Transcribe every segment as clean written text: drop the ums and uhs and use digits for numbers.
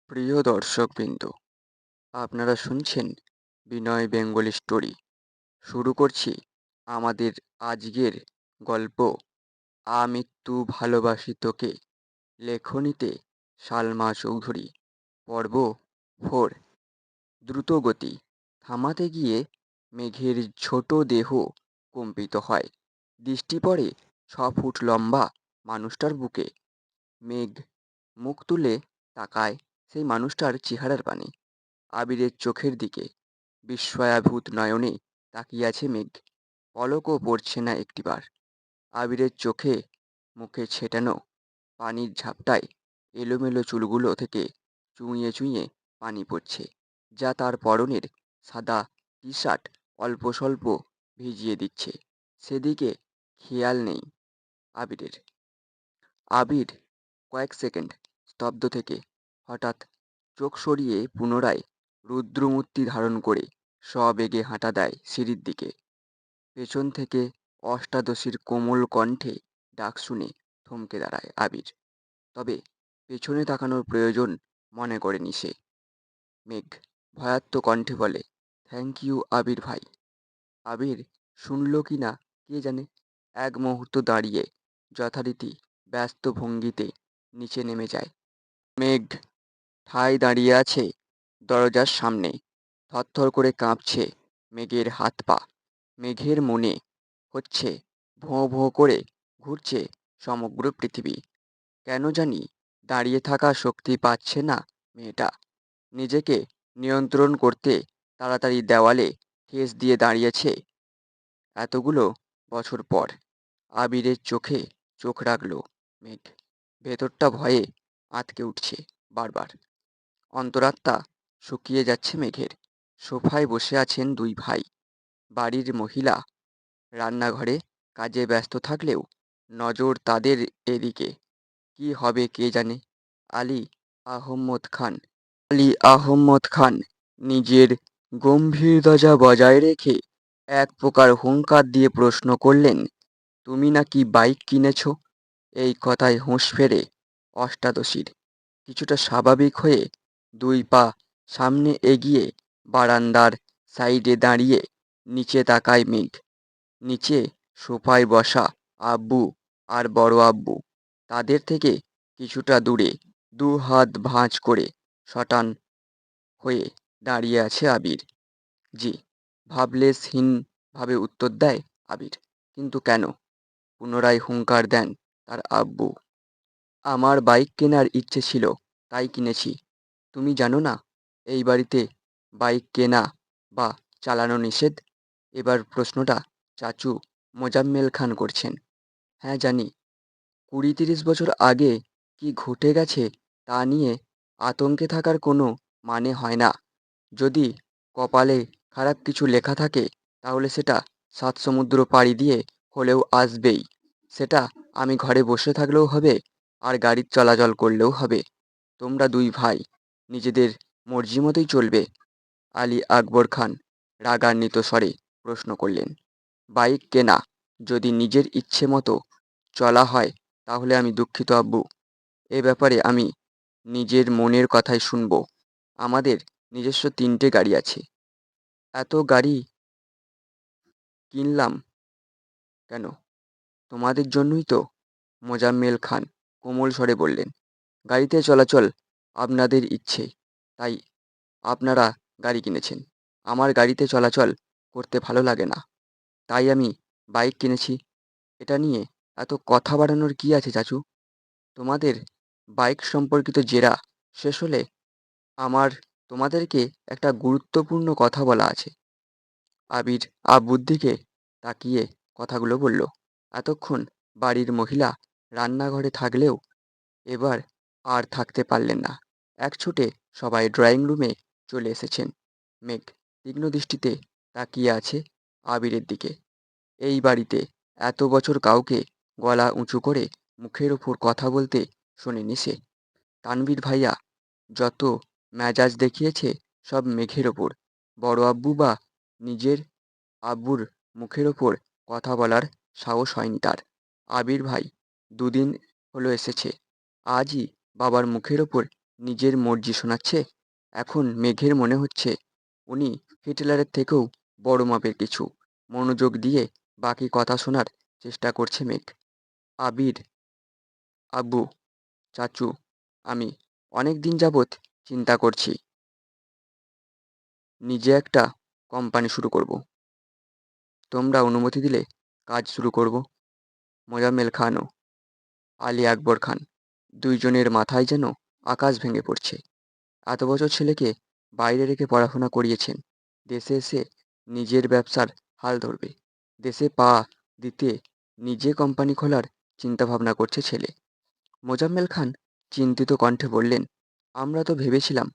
প্রিয় দর্শকবৃন্দ, আপনারা শুনছেন বিনয় বেঙ্গলি স্টোরি। শুরু করছি আমাদের আজকের গল্প, আমৃত্যু ভালোবাসি তোকে। লেখনীতে সালমা চৌধুরী। পর্ব 4। দ্রুতগতি থামাতে গিয়ে মেঘের ছোট দেহ কম্পিত হয়। দৃষ্টি পড়ে 6 ফুট লম্বা মানুষটার বুকে। মেঘ মুখ তুলে তাকায় সেই মানুষটার চেহারার পানে, আবিরের চোখের দিকে। বিস্ময়াভূত নয়নে তাকিয়ে আছে মেঘ। পলকও পড়ছে না একটিবার। আবিরের চোখে মুখে ছেটানো পানির ঝাপটায় এলোমেলো চুলগুলো থেকে চুঁইয়ে চুঁইয়ে পানি পড়ছে, যা তার পরনের সাদা টি শার্ট অল্প স্বল্প ভিজিয়ে দিচ্ছে। সেদিকে খেয়াল নেই আবিরের। আবির কয়েক সেকেন্ড স্তব্ধ থেকে হঠাৎ চোখ সরিয়ে পুনরায় রুদ্রমূর্তি ধারণ করে সবেগে হাঁটা দেয় সিঁড়ির দিকে। পেছন থেকে অষ্টাদশীর কোমল কণ্ঠে ডাক শুনে থমকে দাঁড়ায় আবির। তবে পেছনে তাকানোর প্রয়োজন মনে করেনি সে। মেঘ ভয়ার্ত কণ্ঠে বলে, থ্যাংক ইউ আবির ভাই। আবির শুনল কি না কে জানে। এক মুহূর্ত দাঁড়িয়ে যথারীতি ব্যস্ত ভঙ্গিতে নিচে নেমে যায়। মেঘ ঠায় দাঁড়িয়ে আছে দরজার সামনে। থরথর করে কাঁপছে মেঘের হাত পা। মেঘের মনে হচ্ছে ভোঁ ভোঁ করে ঘুরছে সমগ্র পৃথিবী। কেন জানি দাঁড়িয়ে থাকা শক্তি পাচ্ছে না মেয়েটা। নিজেকে নিয়ন্ত্রণ করতে তাড়াতাড়ি দেওয়ালে ঠেস দিয়ে দাঁড়িয়েছে। এতগুলো বছর পর আবিরের চোখে চোখ রাখল মেঘ। ভেতরটা ভয়ে আঁতকে উঠছে বারবার। অন্তরাত্মা শুকিয়ে যাচ্ছে মেঘের। সোফায় বসে আছেন দুই ভাই। বাড়ির মহিলা রান্নাঘরে কাজে ব্যস্ত থাকলেও নজর তাদের এদিকে। কি হবে কে জানে। আলী আহম্মদ খান আলী আহম্মদ খান নিজের গম্ভীরতা বজায় রেখে এক প্রকার হুংকার দিয়ে প্রশ্ন করলেন, তুমি নাকি বাইক কিনেছ? এই কথায় হুঁশ ফেরে অষ্টাদশীর। কিছুটা স্বাভাবিক হয়ে দুই পা সামনে এগিয়ে বারান্দার সাইডে দাঁড়িয়ে নিচে তাকায় মেঘ। নিচে সোফায় বসা আব্বু আর বড় আব্বু। তাদের থেকে কিছুটা দূরে দু হাত ভাঁজ করে শটান হয়ে দাঁড়িয়ে আছে আবির। জি, ভাবে উত্তর দেয় আবির। কিন্তু কেন? পুনরায় হুংকার দেন তার আব্বু। আমার বাইক কেনার ইচ্ছে ছিল, তাই কিনেছি। তুমি জানো না এই বাড়িতে বাইক কেনা বা চালানো নিষেধ? এবার প্রশ্নটা চাচু মোজাম্মেল খান করছেন। হ্যাঁ জানি। 20-30 বছর আগে কি ঘটে গেছে তা নিয়ে আতঙ্কে থাকার কোনো মানে হয় না। যদি কপালে খারাপ কিছু লেখা থাকে তাহলে সেটা 7 সমুদ্র পাড়ি দিয়ে হলেও আসবেই। সেটা আমি ঘরে বসে থাকলেও হবে, আর গাড়ি চলাচল করলেও হবে। তোমরা দুই ভাই নিজেদের মর্জি মতোই চলবে? আলী আকবর খান রাগান্বিত স্বরে প্রশ্ন করলেন। বাইক কেনা যদি নিজের ইচ্ছে মতো চলা হয় তাহলে আমি দুঃখিত আব্বু। এ ব্যাপারে আমি নিজের মনের কথাই শুনবো। আমাদের নিজস্ব 3টে গাড়ি আছে। এত গাড়ি কিনলাম কেন? তোমাদের জন্যই তো। মোজাম্মেল খান কোমল স্বরে বললেন, গাড়িতে চলাচল আপনাদের ইচ্ছে, তাই আপনারা গাড়ি কিনেছেন। আমার গাড়িতে চলাচল করতে ভালো লাগে না, তাই আমি বাইক কিনেছি। এটা নিয়ে এত কথা বাড়ানোর কি আছে চাচু? তোমাদের বাইক সম্পর্কিত জেরা শেষ হলে আমার তোমাদেরকে একটা গুরুত্বপূর্ণ কথা বলা আছে। আবির আব্বুর দিকে তাকিয়ে কথাগুলো বলল। এতক্ষণ বাড়ির মহিলা রান্নাঘরে থাকলেও এবার আর থাকতে পারলেন না। এক ছুটে সবাই ড্রয়িং রুমে চলে এসেছেন। মেঘ তীক্ষ্ণ দৃষ্টিতে তাকিয়ে আছে আবিরের দিকে। এই বাড়িতে এত বছর কাউকে গলা উঁচু করে মুখের ওপর কথা বলতে শোনেনি সে। তানভীর ভাইয়া যত মেজাজ দেখিয়েছে সব মেঘের ওপর। বড় আব্বু বা নিজের আব্বুর মুখের ওপর কথা বলার সাহস হয়নি তার। আবির ভাই 2 দিন হলো এসেছে, আজই বাবার মুখের ওপর নিজের মর্জি শোনাচ্ছে। এখন মেঘের মনে হচ্ছে উনি হিটলারের থেকেও বড় মাপের কিছু। মনোযোগ দিয়ে বাকি কথা শোনার চেষ্টা করছে মেঘ। আবির, আব্বু, চাচু, আমি অনেক দিন যাবৎ চিন্তা করছি নিজে একটা কোম্পানি শুরু করব। তোমরা অনুমতি দিলে কাজ শুরু করব। মোজাম্মেল খান ও আলী আকবর খান দুইজনের মাথায় যেন আকাশ ভেঙে পড়ছে। এত বছর ছেলেকে বাইরে রেখে পড়াশোনা করিয়েছেন, দেশে এসে নিজের ব্যবসার হাল ধরবে। দেশে পা দিতে নিজে কোম্পানি খোলার চিন্তাভাবনা করছে ছেলে। মোজাম্মেল খান চিন্তিত কণ্ঠে বললেন, আমরা তো ভেবেছিলাম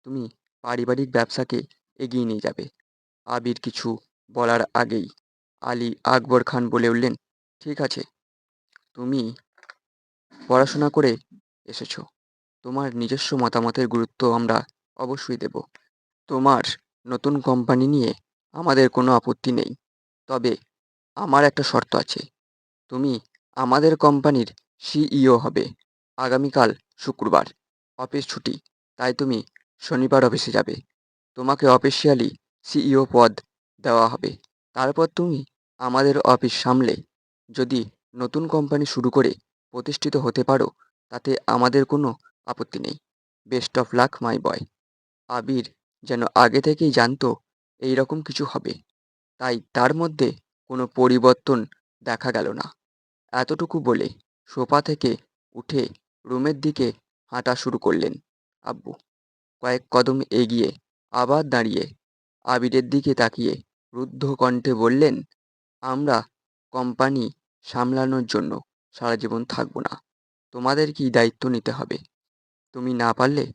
তুমি পারিবারিক ব্যবসাকে এগিয়ে নিয়ে যাবে। আবির কিছু বলার আগেই আলী আকবর খান বলে উঠলেন, ঠিক আছে, তুমি পড়াশোনা করে এসেছো, তোমার নিজস্ব মতামতের গুরুত্ব আমরা অবশ্যই দেব। তোমার নতুন কোম্পানি নিয়ে আমাদের কোনো আপত্তি নেই, তবে আমার একটা শর্ত আছে। তুমি আমাদের কোম্পানির সিইও হবে। আগামীকাল শুক্রবার, অফিস ছুটি, তাই তুমি শনিবার অফিসে যাবে। তোমাকে অফিসিয়ালি সিইও পদ দেওয়া হবে। তারপর তুমি আমাদের অফিস সামলে যদি নতুন কোম্পানি শুরু করে প্রতিষ্ঠিত হতে পারো, তাতে আমাদের কোনো আপত্তি নেই। বেস্ট অফ লাক মাই বয়। আবির যেন আগে থেকেই জানতো এই রকম কিছু হবে, তাই তার মধ্যে কোনো পরিবর্তন দেখা গেল না। এতটুকু বলে সোফা থেকে উঠে রুমের দিকে হাঁটা শুরু করলেন আব্বু। কয়েক কদম এগিয়ে আবার দাঁড়িয়ে আবিরের দিকে তাকিয়ে রুদ্ধ কণ্ঠে বললেন, আমরা কোম্পানি সামলানোর জন্য সারা জীবন থাকবো না। তোমাদেরকেই দায়িত্ব নিতে হবে। তুমি না পারলে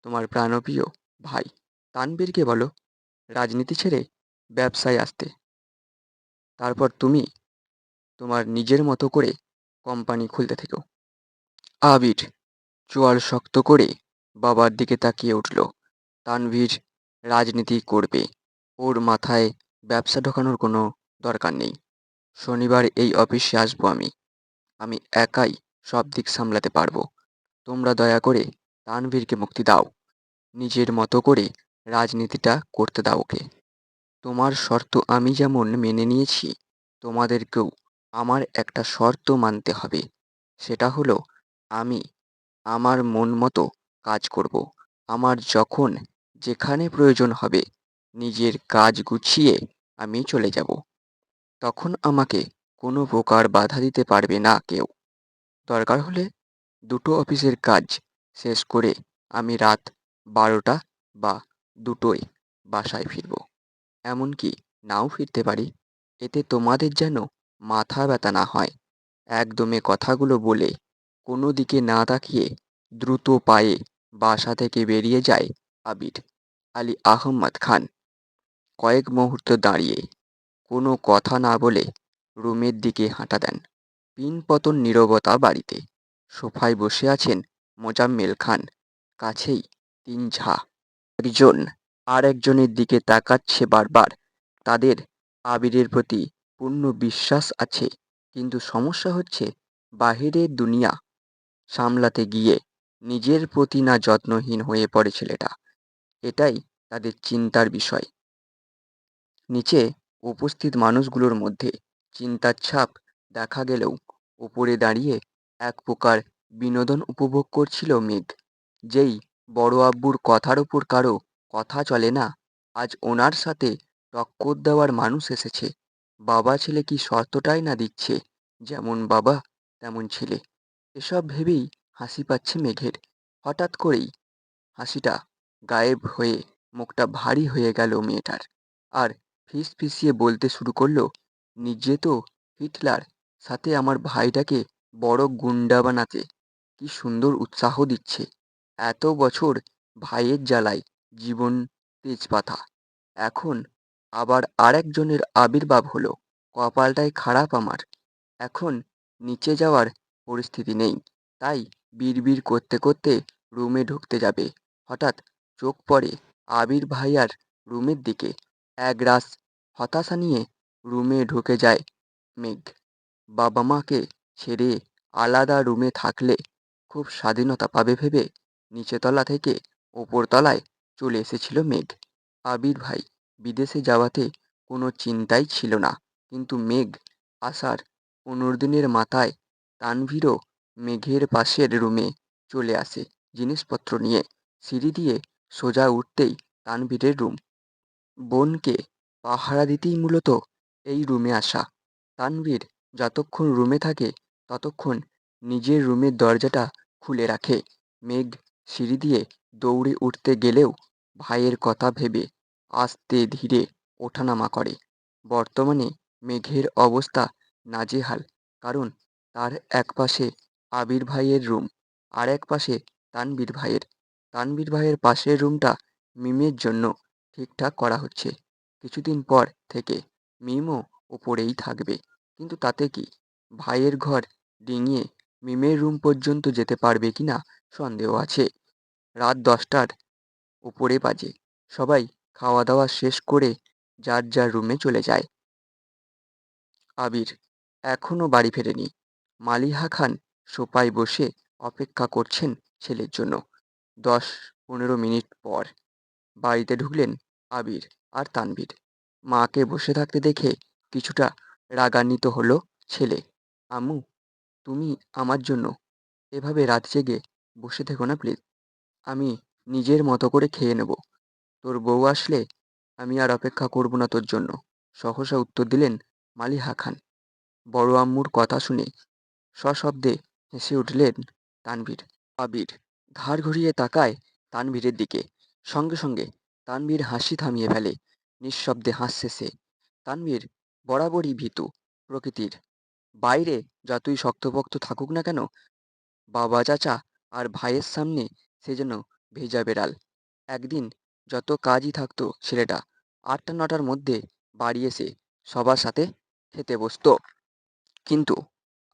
তোমার প্রাণপ্রিয় ভাই তানবীরকে বলো রাজনীতি ছেড়ে ব্যবসায় আসতে। তারপর তুমি তোমার নিজের মতো করে কোম্পানি খুলতে থেকো। আবির চোয়াল শক্ত করে বাবার দিকে তাকিয়ে উঠল। তানভীর রাজনীতি করবে, ওর মাথায় ব্যবসা ঢোকানোর কোনো দরকার নেই। শনিবার এই অফিসে আসবো আমি। আমি একাই সব দিক সামলাতে পারবো। তোমরা দয়া করে তানভীরকে মুক্তি দাও। নিজের মতো করে রাজনীতিটা করতে দাও ওকে। তোমার শর্ত আমি যেমন মেনে নিয়েছি, তোমাদেরকেও আমার একটা শর্ত মানতে হবে। সেটা হলো আমি আমার মন মতো কাজ করব। আমার যখন যেখানে প্রয়োজন হবে নিজের কাজ গুছিয়ে আমি চলে যাব। তখন আমাকে কোনো প্রকার বাধা দিতে পারবে না কেউ। দরকার হলে দুটো অফিসের কাজ শেষ করে আমি রাত 12টা বা 2টোয় বাসায় ফিরব। এমনকি নাও ফিরতে পারি। এতে তোমাদের যেন মাথা ব্যথা না হয়। একদমে কথাগুলো বলে কোনো দিকে না তাকিয়ে দ্রুত পায়ে বাসা থেকে বেরিয়ে যায় আবির। আলী আহম্মদ খান কয়েক মুহূর্ত দাঁড়িয়ে কোনো কথা না বলে রুমের দিকে হাঁটা দেন। পিনপতন নীরবতা বাড়িতে। সোফায় বসে আছেন মোজাম্মেল খান, কাছেই 3 ঝা। একজন আর একজনের দিকে তাকাচ্ছে বারবার। তাদের আবিরের প্রতি পূর্ণ বিশ্বাস আছে, কিন্তু সমস্যা হচ্ছে বাহিরের দুনিয়া সামলাতে গিয়ে নিজের প্রতি না যত্নহীন হয়ে পড়ে ছেলেটা। এটাই তাদের চিন্তার বিষয়। নিচে উপস্থিত মানুষগুলোর মধ্যে চিন্তার ছাপ দেখা গেলেও উপরে দাঁড়িয়ে এক প্রকার বিনোদন উপভোগ করছিল মেঘ। যেই বড় আব্বুর কথার উপর কারো কথা চলে না, আজ ওনার সাথে টক্কর দেওয়ার মানুষ এসেছে। বাবা ছেলে কি শর্তটাই না দিচ্ছে, যেমন বাবা তেমন ছেলে। এসব ভেবেই হাসি পাচ্ছে মেঘের। হঠাৎ করেই হাসিটা গায়েব হয়ে মুখটা ভারী হয়ে গেল মেয়েটার। আর ফিসফিসিয়ে বলতে শুরু করলো, নিজে তো হিটলার, সাথে আমার ভাইটাকে বড় গুন্ডা বানাতে কি সুন্দর উৎসাহ দিচ্ছে। এত বছর ভাইয়ের জ্বালায় জীবন তেজপাতা, এখন আবার আরেকজনের আবির্ভাব হলো। কপালটাই খারাপ আমার। এখন নিচে যাওয়ার পরিস্থিতি নেই, তাই বিড়বিড় করতে করতে রুমে ঢুকতে যাবে, হঠাৎ চোখ পড়ে আবির ভাইয়ার রুমের দিকে। একরাশ হতাশা নিয়ে রুমে ঢুকে যায় মেঘ। বাবা মাকে ছেড়ে আলাদা রুমে থাকলে খুব স্বাধীনতা পাবে ভেবে নিচেতলা থেকে ওপরতলায় চলে এসেছিল মেঘ। আবির ভাই বিদেশে যাওয়াতে কোনো চিন্তাই ছিল না, কিন্তু মেঘ আসার 15 দিনের মাথায় তানভীরও মেঘের পাশের রুমে চলে আসে জিনিসপত্র নিয়ে। সিঁড়ি দিয়ে সোজা উঠতেই তানভীরের রুম। বোনকে পাহারা দিতেই মূলত এই রুমে আসা। তানভীর যতক্ষণ রুমে থাকে ততক্ষণ নিজের রুমের দরজাটা খুলে রাখে। মেঘ সিঁড়ি দিয়ে দৌড়ে উঠতে গেলেও ভাইয়ের কথা ভেবে আস্তে ধীরে ওঠানামা করে। বর্তমানে মেঘের অবস্থা নাজেহাল, কারণ তার এক পাশে আবির ভাইয়ের রুম, আর এক পাশে তানভীর ভাইয়ের। তানভীর ভাইয়ের পাশের রুমটা মিমের জন্য ঠিকঠাক করা হচ্ছে। কিছুদিন পর থেকে মিমও ওপরেই থাকবে, কিন্তু তাতে কি, ভাইয়ের ঘর ডিঙিয়ে মিমের রুম পর্যন্ত যেতে পারবে কিনা সন্দেহ আছে। রাত 10টার উপরে বাজে। সবাই খাওয়া দাওয়া শেষ করে যার যার রুমে চলে যায়। আবির এখনো বাড়ি ফেরেনি। মালিহা খান সোফায় বসে অপেক্ষা করছেন ছেলের জন্য। 10-15 মিনিট পর বাড়িতে ঢুকলেন আবির আর তানভীর। মাকে বসে থাকতে দেখে কিছুটা রাগান্বিত হলো ছেলে। আম্মু, তুমি আমার জন্য এভাবে রাত জেগে বসে থেকো না প্লিজ। আমি নিজের মতো করে খেয়ে নেব। তোর বউ আসলে আমি আর অপেক্ষা করব না তোর জন্য, সহসা উত্তর দিলেন মালিহা খান। বড় আম্মুর কথা শুনে সশব্দে হেসে উঠলেন তানভীর। আবির ঘাড় ঘুরিয়ে তাকায় তানভীরের দিকে। সঙ্গে সঙ্গে তানভীর হাসি থামিয়ে ফেলে। নিঃশব্দে হাসছে সে। তানভীর বরাবরই ভীতু প্রকৃতির। বাইরে যতই শক্তপোক্ত থাকুক না কেন, বাবা চাচা আর ভাইয়ের সামনে সে যেন ভেজা বেড়াল। একদিন যত কাজই থাকতো ছেলেটা 8টা-9টার মধ্যে বাড়ি এসে সবার সাথে খেতে বসতো। কিন্তু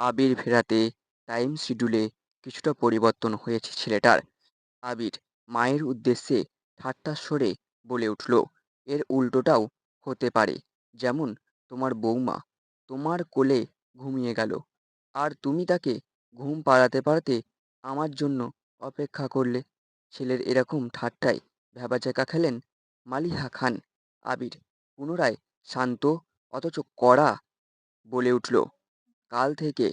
আবির ফেরাতে টাইম শিডিউলে কিছুটা পরিবর্তন হয়েছে ছেলেটার। আবির মায়ের উদ্দেশ্যে ঠাট্টার স্বরে বলে উঠল, এর উল্টোটাও হতে পারে। যেমন তোমার বৌমা তোমার কোলে ঘুমিয়ে গেল, আর তুমি তাকে ঘুম পাড়াতে পারতে আমার জন্য অপেক্ষা করলে। ছেলের এরকম ঠাট্টায় ভ্যাবাচ্যাকা খেলেন মালিহা খান। আবির পুনরায় শান্ত অথচ কড়া বলে উঠল, কাল থেকে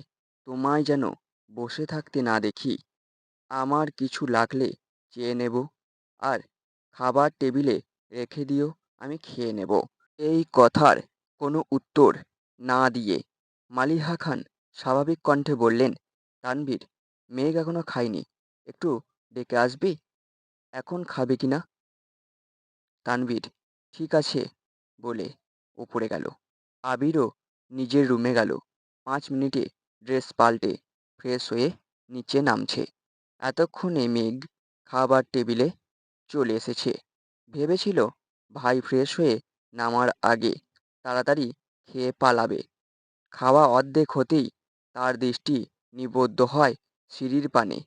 তোমায় যেন বসে থাকতে না দেখি। আমার কিছু লাগলে চেয়ে নেব, আর খাবার টেবিলে রেখে দিও, আমি খেয়ে নেব। এই কথার কোনো উত্তর না দিয়ে মালিহা খান স্বাভাবিক কণ্ঠে বললেন, তানভীর, মেঘ এখনো খায়নি, একটু ডেকে আসবি? এখন খাবে কিনা? তানভীর ঠিক আছে বলে উপরে গেল। আবিরও নিজের রুমে গেল। 5 মিনিটে ড্রেস পাল্টে ফ্রেশ হয়ে নিচে নামছে। এতক্ষণে মেঘ খাবার টেবিলে চলে এসেছে। ভেবেছিল ভাই ফ্রেশ হয়ে নামার আগে তাড়াতাড়ি খেয়ে পালাবে। খাওয়া অর্ধেক হতেই তার দৃষ্টি নিবদ্ধ হয় সিঁড়ির পানে।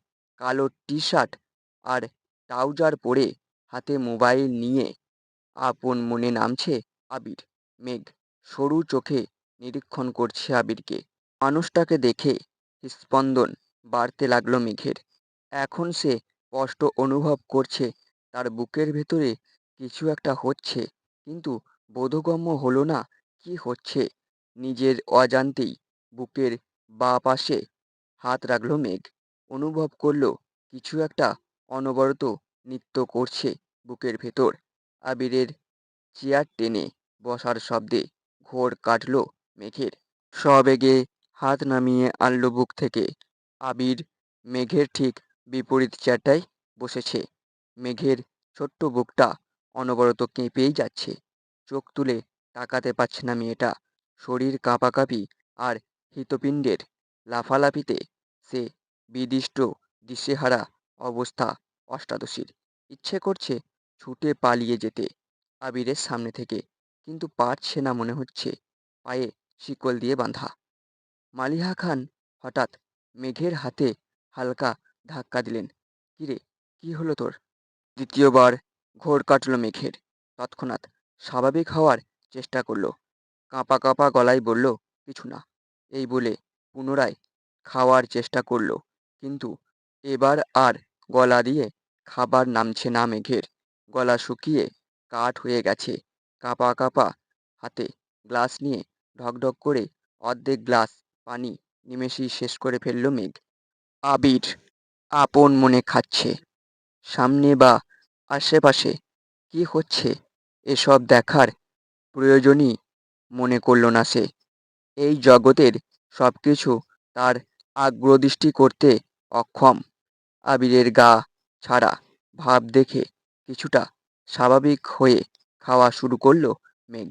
কালো টি শার্ট আর ট্রাউজার পরে হাতে মোবাইল নিয়ে আপন মনে নামছে আবির। মেঘ সরু চোখে নিরীক্ষণ করছে আবিরকে। মানুষটাকে দেখে হৃৎস্পন্দন বাড়তে লাগলো মেঘের। এখন সে স্পষ্ট অনুভব করছে তার বুকের ভেতরে কিছু একটা হচ্ছে, কিন্তু বোধগম্য হলো না কি হচ্ছে। নিজের অজান্তেই বুকের বাঁ পাশে হাত রাখলো মেঘ। অনুভব করলো কিছু একটা অনবরত নৃত্য করছে বুকের ভেতর। আবিরের চেয়ার টেনে বসার শব্দে ঘোর কাটল মেঘের। সবেগে হাত নামিয়ে আনলো বুক থেকে। আবির মেঘের ঠিক বিপরীত চেয়ারটায় বসেছে। মেঘের ছোট্ট বুকটা অনবরত কেঁপেই যাচ্ছে। চোখ তুলে তাকাতে পারছে না মেয়েটা। শরীর কাঁপাকাঁপি আর হৃৎপিণ্ডের লাফালাফিতে সে বিদিষ্ট দিশেহারা অবস্থা অষ্টাদশীর। ইচ্ছে করছে ছুটে পালিয়ে যেতে আবিরের সামনে থেকে, কিন্তু পারছে না, মনে হচ্ছে পায়ে শিকল দিয়ে বাঁধা। মালিহা খান হঠাৎ মেঘের হাতে হালকা ধাক্কা দিলেন। কিরে, কি হলো তোর? দ্বিতীয়বার ঘোর কাটল মেঘের। তৎক্ষণাৎ স্বাভাবিক হওয়ার চেষ্টা করলো। কাঁপা কাঁপা গলায় বলল, কিছু না। এই বলে পুনরায় খাওয়ার চেষ্টা করলো, কিন্তু এবার আর গলা দিয়ে খাবার নামছে না মেঘের, গলা শুকিয়ে কাঠ হয়ে গেছে। কাঁপা কাঁপা হাতে গ্লাস নিয়ে ঢকঢক করে অর্ধেক গ্লাস পানি নিমেষেই শেষ করে ফেলল মেঘ। আবির আপন মনে খাচ্ছে। সামনে বা আশেপাশে কি হচ্ছে এসব দেখার প্রয়োজনই মনে করল না সে। এই জগতের সবকিছু তার আগ্রদৃষ্টি করতে অক্ষম। আবিরের গা ছাড়া ভাব দেখে কিছুটা স্বাভাবিক হয়ে খাওয়া শুরু করলো মেঘ।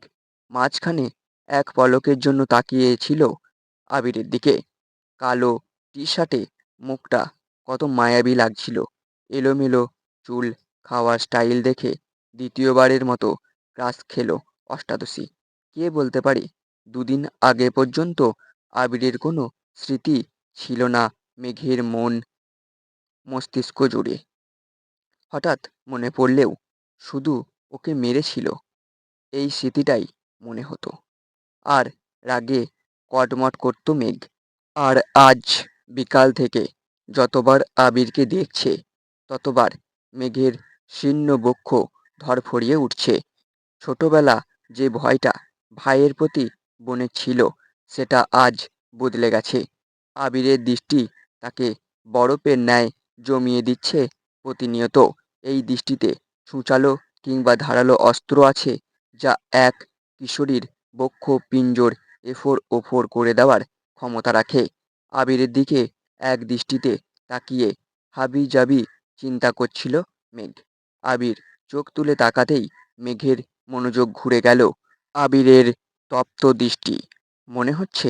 মাঝখানে এক পলকের জন্য তাকিয়েছিল আবিরের দিকে। কালো টি শার্টে মুখটা কত মায়াবী লাগছিল। এলোমেলো চুল, খাওয়ার স্টাইল দেখে দ্বিতীয়বারের মতো ক্রাশ খেলো অষ্টাদশী। কে বলতে পারে দুদিন আগে পর্যন্ত আবিরের কোনো স্মৃতি ছিল না মেঘের মন মস্তিষ্ক জুড়ে। হঠাৎ মনে পড়লেও শুধু ওকে মেরেছিল এই স্মৃতিটাই মনে হতো। আর রাগে কটমট করত মেঘ। আর আজ বিকাল থেকে যতবার আবিরকে দেখছে ততবার মেঘের শীর্ণ বক্ষ ধড়ফড়িয়ে উঠছে। ছোটবেলা যে ভয়টা ভাইয়ের প্রতি বোনের ছিল সেটা আজ বদলে গেছে। আবিরের দৃষ্টি তাকে বরফের ন্যায় জমিয়ে দিচ্ছে প্রতিনিয়ত। এই দৃষ্টিতে সূচালো কিংবা ধারালো অস্ত্র আছে যা এক কিশোরীর বক্ষ পিঞ্জর এফোর ওফোর করে দেওয়ার ক্ষমতা রাখে। আবিরের দিকে এক দৃষ্টিতে তাকিয়ে হাবিজাবি চিন্তা করছিল মেঘ। আবির চোখ তুলে তাকাতেই মেঘের মনোযোগ ঘুরে গেল। আবিরের তপ্ত দৃষ্টি মনে হচ্ছে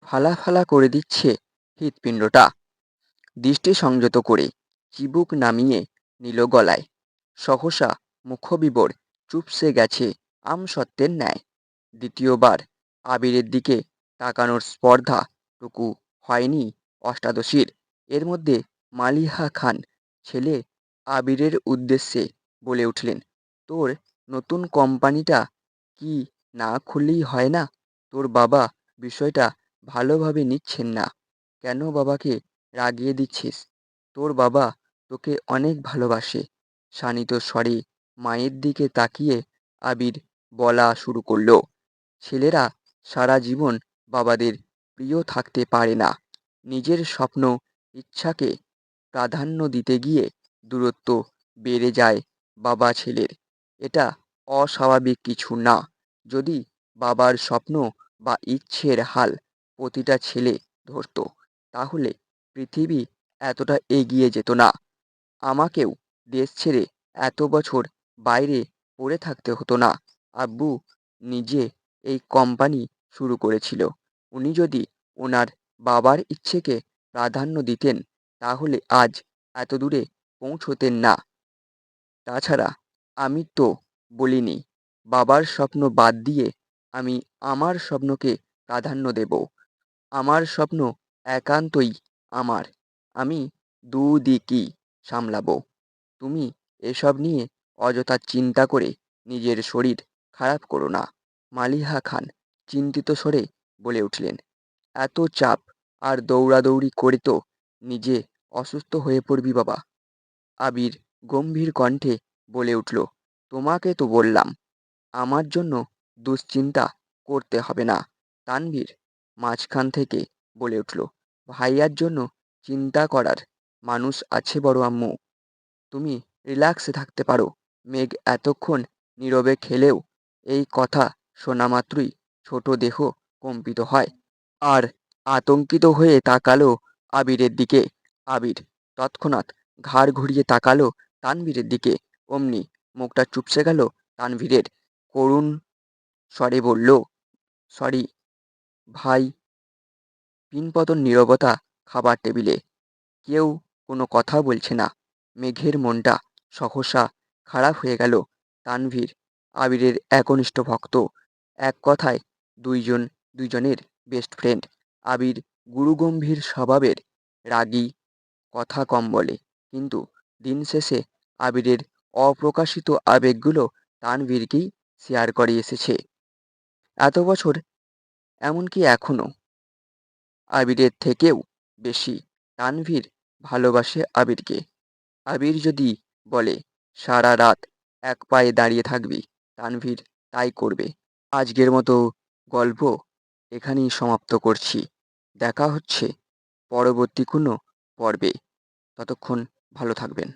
ফালা ফালা করে দিচ্ছে হৃৎপিণ্ডটা। দৃষ্টি সংযত করে চিবুক নামিয়ে নিল গলায়। সহসা মুখবিবর চুপসে গেছে আমসত্ত্বের ন্যায়। দ্বিতীয়বার আবিরের দিকে তাকানোর স্পর্ধা টুকু হয়নি অষ্টাদশীর। এর মধ্যে মালিহা খান ছেলে আবিরের উদ্দেশ্যে বলে উঠলেন, তোর নতুন কোম্পানিটা কি না খুললেই হয় না? তোর বাবা বিষয়টা ভালোভাবে নিচ্ছেন না। কেন বাবাকে রাগিয়ে দিচ্ছিস? তোর বাবা তোকে অনেক ভালোবাসে। শানিত স্বরে মায়ের দিকে তাকিয়ে আবির বলা শুরু করলো, ছেলেরা সারা জীবন বাবাদের প্রিয় থাকতে পারে না। নিজের স্বপ্ন ইচ্ছাকে প্রাধান্য দিতে গিয়ে দূরত্ব বেড়ে যায় বাবা ছেলের। এটা অস্বাভাবিক কিছু না। যদি বাবার স্বপ্ন বা ইচ্ছের হাল প্রতিটা ছেলে ধরতো তাহলে পৃথিবী এতটা এগিয়ে যেত না। আমাকেও দেশ ছেড়ে এত বছর বাইরে পড়ে থাকতে হতো না। আব্বু নিজে এই কোম্পানি শুরু করেছিল। উনি যদি ওনার বাবার ইচ্ছেকে প্রাধান্য দিতেন তাহলে আজ এত দূরে পৌঁছতেন না। তাছাড়া আমি তো বলিনি বাবার স্বপ্ন বাদ দিয়ে আমি আমার স্বপ্নকে প্রাধান্য দেব। আমার স্বপ্ন একান্তই আমার। আমি দুদিকই সামলাবো। তুমি এসব নিয়ে অযথা চিন্তা করে নিজের শরীর খারাপ করো না। মালিহা খান চিন্তিত স্বরে বলে উঠলেন, এত চাপ আর দৌড়াদৌড়ি করে তো নিজে অসুস্থ হয়ে পড়বি বাবা। আবির গম্ভীর কণ্ঠে বলে উঠল, তোমাকে তো বললাম আমার জন্য দুশ্চিন্তা করতে হবে না। তানভীর মাঝখান থেকে বলে উঠল, ভাইয়ার জন্য চিন্তা করার মানুষ আছে বড় আম্মু। তুমি রিল্যাক্সে থাকতে পারো। মেঘ এতক্ষণ নীরবে খেলেও এই কথা শোনা মাত্রই ছোট দেহ কম্পিত হয় আর আতঙ্কিত হয়ে তাকালো আবিরের দিকে। আবির তৎক্ষণাৎ ঘাড় ঘুরিয়ে তাকালো তানভীরের দিকে। অমনি মুখটা চুপসে গেল তানভীরের। করুণ স্বরে বলল, সরি ভাই। পিনপতন নীরবতা খাবার টেবিলে। কেউ কোনো কথা বলছে না। মেঘের মনটা সহসা খারাপ হয়ে গেল। তানভীর আবিরের একনিষ্ঠ ভক্ত। এক কথায় দুইজনের বেস্ট ফ্রেন্ড। আবির গুরুগম্ভীর স্বভাবের, রাগী, কথা কম বলে, কিন্তু দিন শেষে আবিরের অপ্রকাশিত আবেগগুলো তানভীরকেই শেয়ার করে এসেছে এত বছর। এমনকি এখনও আবিরের থেকেও বেশি তানভীর ভালোবাসে আবিরকে। আবির যদি বলে সারা রাত এক পায়ে দাঁড়িয়ে থাকবি, তানভীর তাই করবে। আজকের মতো গল্প এখানেই সমাপ্ত করছি। দেখা হচ্ছে পরবর্তী কোনো পর্বে। ততক্ষণ ভালো থাকবেন।